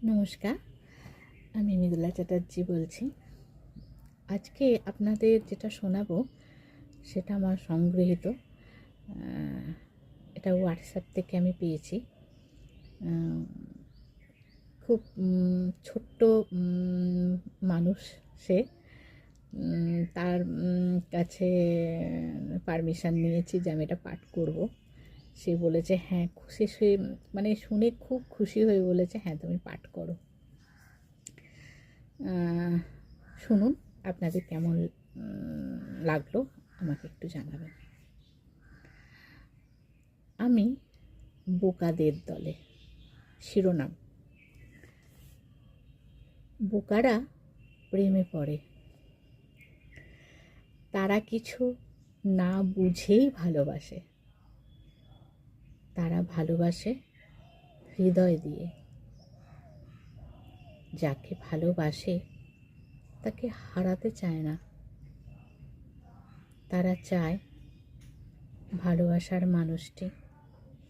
নমস্কার, আমি মৃদুলা চ্যাটার্জি বলছি। আজকে আপনাদের যেটা শোনাবো সেটা আমার সংগৃহীত। এটা হোয়াটসঅ্যাপ থেকে আমি পেয়েছি। খুব ছোট্ট মানুষ সে। তার কাছে পারমিশন নিয়েছি যে আমি এটা পাঠ করব। সে বলেছে হ্যাঁ, খুশি সে মানে শুনে খুব খুশি হয়ে বলেছে হ্যাঁ তুমি পাঠ করো। শুনুন, আপনাদের কেমন লাগলো আমাকে একটু জানাবেন। আমি বোকাদের দলে। শিরোনাম: বোকারা প্রেমে পড়ে, তারা কিছু না বুঝেই ভালোবাসে। তারা ভালোবাসে হৃদয় দিয়ে। যাকে ভালোবাসে তাকে হারাতে চায় না। তারা চায় ভালোবাসার মানুষটি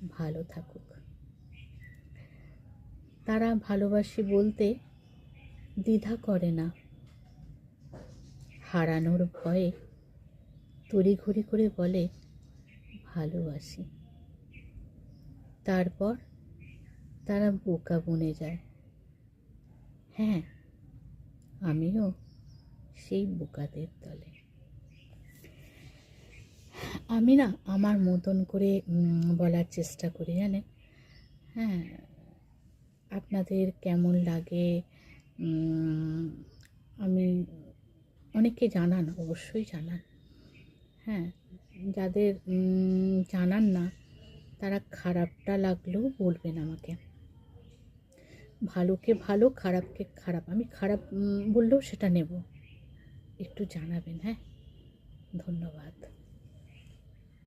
ভালো থাকুক। তারা ভালোবাসি বলতে দ্বিধা করে না। হারানোর ভয়ে তড়িঘড়ি করে বলে ভালোবাসি। তারপর তারা বোকা বনে যায়। হ্যাঁ, আমিও সেই বোকাদের দলে। আমি না আমার মতন করে বলার চেষ্টা করি, জানেন। হ্যাঁ, আপনাদের কেমন লাগে আমি অনেককে জানান, অবশ্যই জানান। হ্যাঁ, যাদের জানান না তারা খারাপটা লাগলেও বলবেন আমাকে। ভালোকে ভালো, খারাপকে খারাপ, আমি খারাপ বললেও সেটা নেব। একটু জানাবেন। হ্যাঁ, ধন্যবাদ।